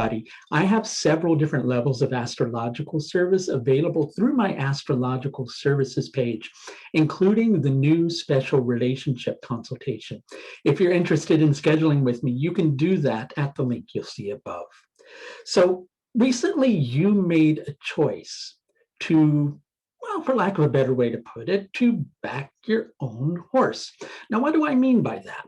everybody. I have several different levels of astrological service available through my astrological services page, including the new special relationship consultation. If you're interested in scheduling with me, you can do that at the link you'll see above. So recently you made a choice to, well, for lack of a better way to put it, to back your own horse. Now, what do I mean by that?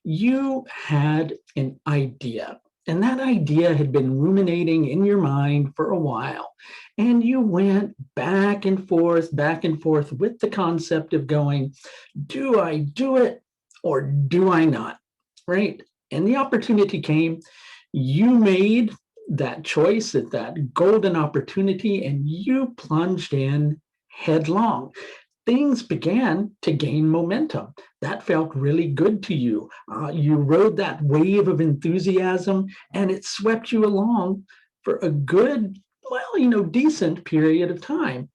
You had an idea, and that idea had been ruminating in your mind for a while. And you went back and forth with the concept of going, do I do it or do I not? Right? And the opportunity came, you made that choice at that golden opportunity, and you plunged in headlong. Things began to gain momentum. That felt really good to you. You rode that wave of enthusiasm, and it swept you along for a good, well, decent period of time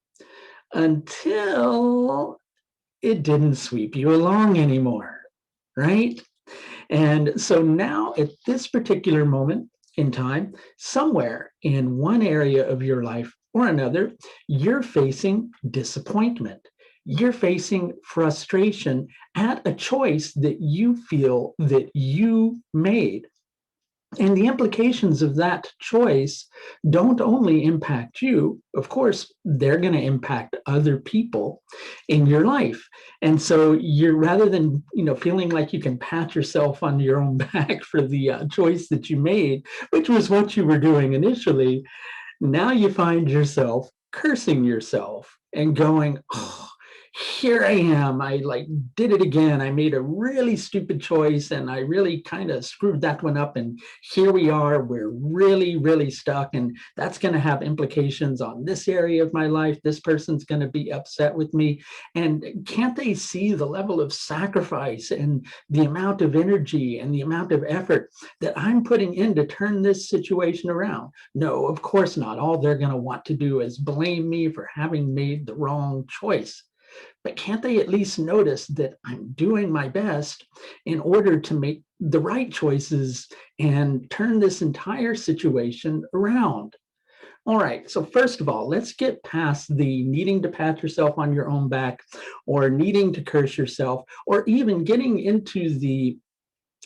until it didn't sweep you along anymore, right? And so now at this particular moment in time, somewhere in one area of your life or another, you're facing disappointment. You're facing frustration at a choice that you feel that you made. And the implications of that choice don't only impact you, of course, they're going to impact other people in your life. And so you're, rather than, feeling like you can pat yourself on your own back for the choice that you made, which was what you were doing initially, now you find yourself cursing yourself and going, oh, here I am. I did it again. I made a really stupid choice and I really kind of screwed that one up. And here we are. We're really, really stuck. And that's going to have implications on this area of my life. This person's going to be upset with me. And can't they see the level of sacrifice and the amount of energy and the amount of effort that I'm putting in to turn this situation around? No, of course not. All they're going to want to do is blame me for having made the wrong choice. But can't they at least notice that I'm doing my best in order to make the right choices and turn this entire situation around? All right, so first of all, let's get past the needing to pat yourself on your own back or needing to curse yourself, or even getting into the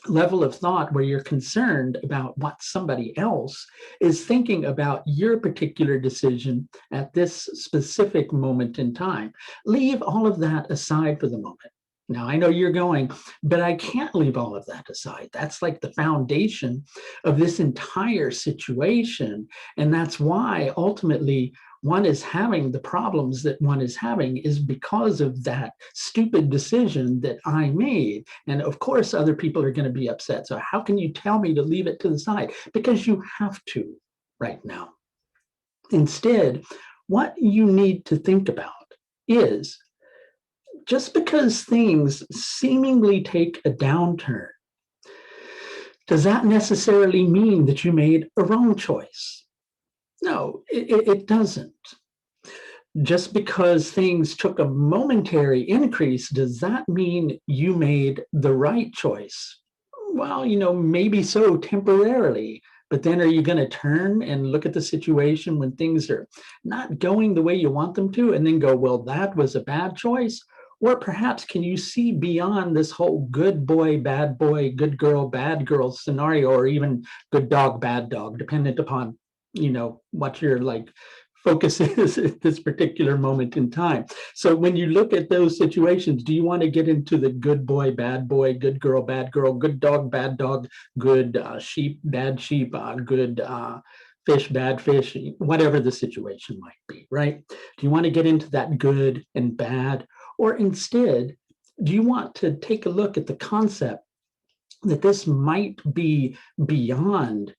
level of thought where you're concerned about what somebody else is thinking about your particular decision at this specific moment in time. Leave all of that aside for the moment. Now, I know you're going, but I can't leave all of that aside. That's like the foundation of this entire situation. And that's why ultimately one is having the problems that one is having is because of that stupid decision that I made. And of course, other people are going to be upset. So how can you tell me to leave it to the side? Because you have to right now. Instead, what you need to think about is, just because things seemingly take a downturn, does that necessarily mean that you made a wrong choice? No, it doesn't. Just because things took a momentary increase, does that mean you made the right choice? Well, maybe so temporarily, but then are you going to turn and look at the situation when things are not going the way you want them to and then go, well, that was a bad choice? Or perhaps can you see beyond this whole good boy, bad girl scenario, or even good dog, bad dog, dependent upon, what your focus is at this particular moment in time. So when you look at those situations, do you want to get into the good boy, good girl, good dog, bad dog, good sheep, bad sheep, good fish, bad fish, whatever the situation might be, right? Do you want to get into that good and bad? Or instead, do you want to take a look at the concept that this might be beyond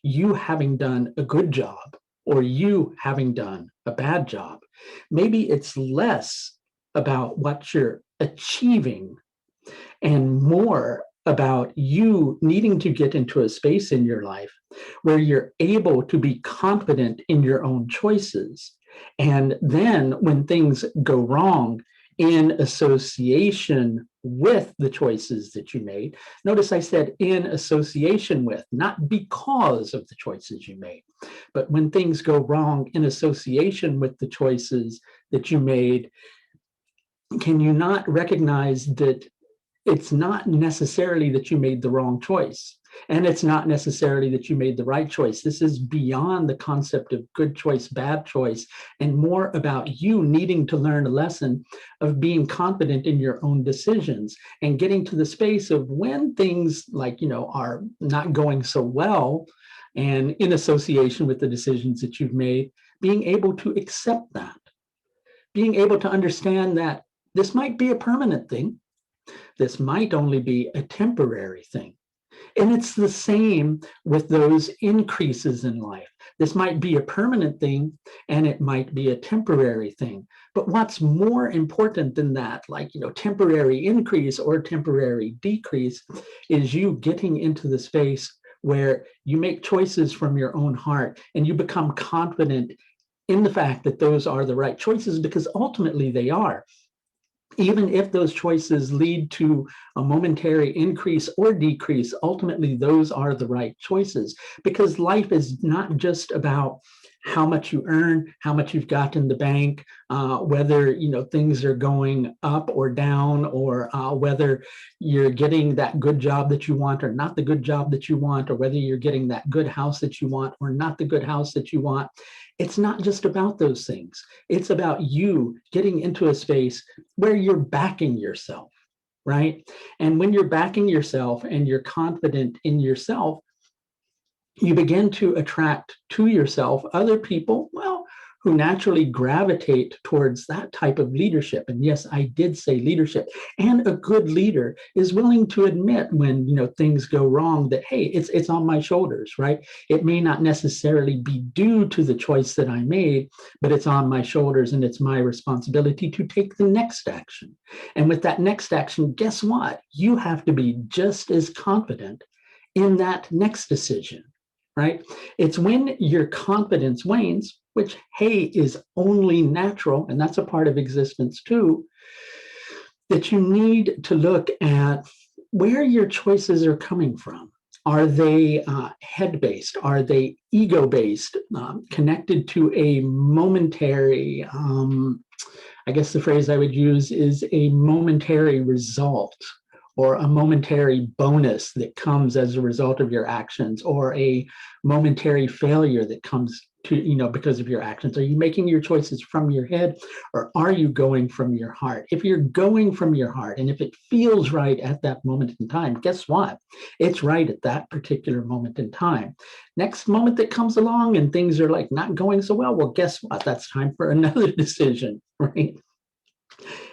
you having done a good job or you having done a bad job? Maybe it's less about what you're achieving and more about you needing to get into a space in your life where you're able to be confident in your own choices. And then when things go wrong, in association with the choices that you made. Notice I said in association with, not because of the choices you made. But when things go wrong in association with the choices that you made, can you not recognize that it's not necessarily that you made the wrong choice? And it's not necessarily that you made the right choice. This is beyond the concept of good choice, bad choice, and more about you needing to learn a lesson of being confident in your own decisions and getting to the space of when things like, are not going so well and in association with the decisions that you've made, being able to accept that, being able to understand that this might be a permanent thing. This might only be a temporary thing. And it's the same with those increases in life. This might be a permanent thing and it might be a temporary thing. But what's more important than that, like, temporary increase or temporary decrease, is you getting into the space where you make choices from your own heart and you become confident in the fact that those are the right choices, because ultimately they are. Even if those choices lead to a momentary increase or decrease, ultimately those are the right choices, because life is not just about how much you earn, how much you've got in the bank, whether things are going up or down, or whether you're getting that good job that you want or not the good job that you want, or whether you're getting that good house that you want or not the good house that you want. It's not just about those things. It's about you getting into a space where you're backing yourself, right? And when you're backing yourself and you're confident in yourself, you begin to attract to yourself other people, who naturally gravitate towards that type of leadership. And yes, I did say leadership. And a good leader is willing to admit when things go wrong, that, hey, it's on my shoulders, right? It may not necessarily be due to the choice that I made, but it's on my shoulders and it's my responsibility to take the next action. And with that next action, guess what? You have to be just as confident in that next decision, right? It's when your confidence wanes, which, hey, is only natural, and that's a part of existence too, that you need to look at where your choices are coming from. Are they head-based? Are they ego-based, connected to a momentary, I guess the phrase I would use is a momentary result, or a momentary bonus that comes as a result of your actions, or a momentary failure that comes to, because of your actions? Are you making your choices from your head, or are you going from your heart? If you're going from your heart, and if it feels right at that moment in time, guess what? It's right at that particular moment in time. Next moment that comes along and things are like not going so well, guess what? That's time for another decision, right?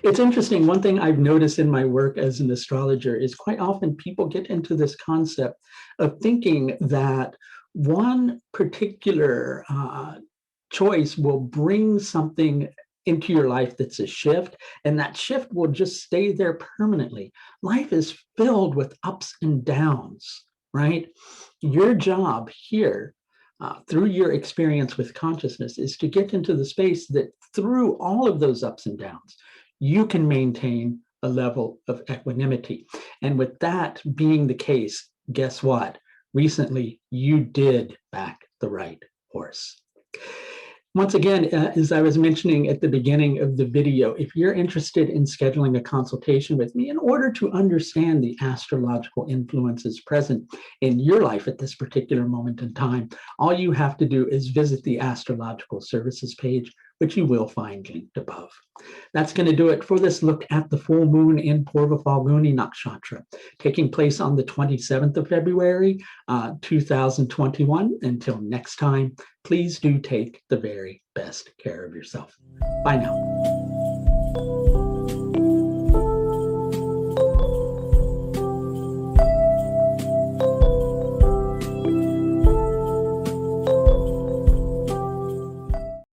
It's interesting. One thing I've noticed in my work as an astrologer is quite often people get into this concept of thinking that one particular choice will bring something into your life that's a shift, and that shift will just stay there permanently. Life is filled with ups and downs, right? Your job here, through your experience with consciousness, is to get into the space that through all of those ups and downs, you can maintain a level of equanimity. And with that being the case, guess what? Recently, you did back the right horse. Once again, as I was mentioning at the beginning of the video, if you're interested in scheduling a consultation with me in order to understand the astrological influences present in your life at this particular moment in time, all you have to do is visit the astrological services page, which you will find linked above. That's going to do it for this look at the full moon in Purva Phalguni Nakshatra, taking place on the 27th of February, 2021. Until next time, please do take the very best care of yourself. Bye now.